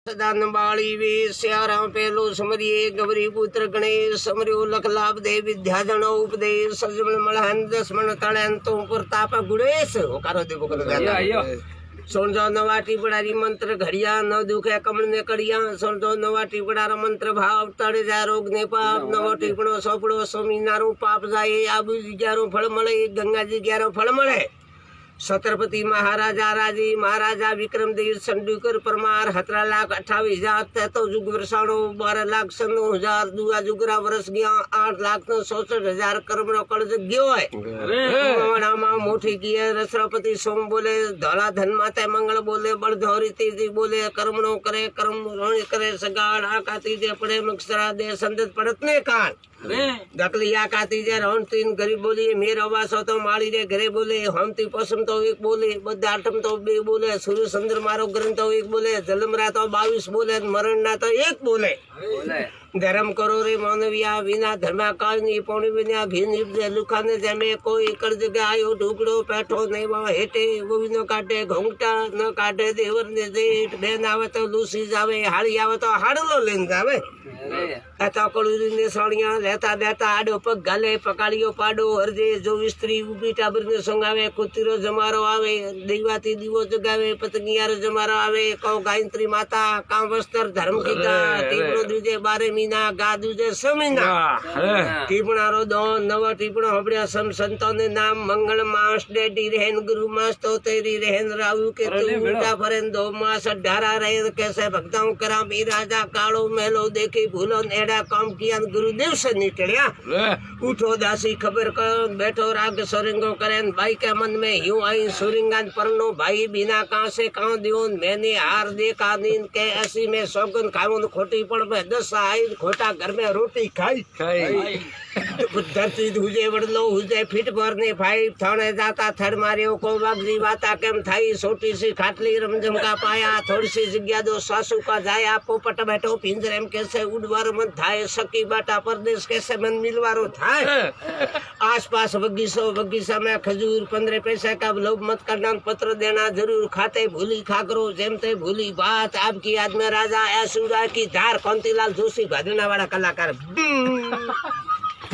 सदान बाली वे श्यारा पेलो समरिये गौरी पुत्र गणेश समरियो लख लाभ दे विद्या जनो उपदेश सजमल मलहन दसमन तळन तो प्रताप गुणेश होकारो देवो कर दादा सोनजो नवाटी पड़ारी मंत्र घड़िया न दुखे कमल ने कड़िया सोनजो नवाटी पड़ारा मंत्र भाव तड़े जा रोग ने पाप नवाटी पड़ो सोपड़ो सोमी नारो पाप जाए आबू जी ग्यारो फल मळे गंगा जी ग्यारो फल मळे छत्रपति महाराजा राजी महाराजा विक्रमदेव संडूकर परमार 17,28,000 तो जुग वर्षाणो 12,96,000 दुआ जुगरा वर्ष गया 8,66,000 कर्म नो कर्ज गयो है मोटी की है राष्ट्रपति सोम बोले धोला धन माते मंगल बोले बड़धोरी तीजी बोले कर्म नो करे कर्म रोणी करे सगाड़ आका तीजे पड़े मक्षरा दे संदत पड़तने कान दकलिया का तीजे रोन तीन गरीब बोली मेर वासो तो माली रे घरे बोले हम ती पसम तो एक बोले बद्दा आठम तो बे बोले सूर्य चंद्र मारो ग्रंथ तो एक बोले जलमरा तो 22 बोले मरण ना तो एक बोले धर्म करो रे मानविया बिना धर्मा काज नहीं पौनी बिना भी निपजे लुखाने जमे कोई कर्ज आयो ढुकड़ो पैठो नहीं वहाँ हेटे गोवी न काटे घोंगटा न काटे देवर ने जेठ बेन आवे तो लूसी जावे हाड़ी आवे तो हाड़लो लेन जावे एता कड़ूरी ने साड़ियां लेता देता आडो पग गाले पकाड़ियो पाडो हरजे जो स्त्री उभी टाबर ने संगावे कुतीरो जमारो आवे दीवाती दीवो जगावे पतंगियारो जमारो आवे कौ गायत्री माता का वस्त्र धर्म की का टीपड़ो दूजे 12 महीना गा दूजे 6 महीना टीपणारो दो नवा टीपणो हबड़िया सम संतों ने नाम मंगल मास डेडी रहन गुरु मास तो तेरी रहन राहु के तू उल्टा फरेन 2 मास 18 रहे कैसे भक्ताओं करा भी राजा कालो महलो देखे भूलो एड़ा काम किया गुरुदेव से निकलिया उठो दासी खबर कर बैठो राग सोरिंगो करें भाई के मन में यूं आई सोरिंगान परनो भाई बिना कहां से कहां दियो मैंने हार देखा नींद के ऐसी में सौगन खाऊं खोटी पड़ में 10 आई खोटा घर में रोटी खाई धरती हुजे वडलो हुजे फिट भरने भाई थाने जाता थड़ मारियो को वागजी वाता केम थाई छोटी सी खाटली रमझम का पाया थोड़ी सी जग्या दो सासू का जाया पोपट बैठो पिंजरे में कैसे उड़वारो मन थाए सकी बाटा परदेश कैसे मन मिलवारो थाए आसपास बगीचा में खजूर 15 पैसे का लोभ मत करना पत्र देना जरूर खाते भूली खाकरो जेमते भूली बात आपकी याद में राजा ऐसुरा की धार कांतिलाल जोशी भादना वाला कलाकार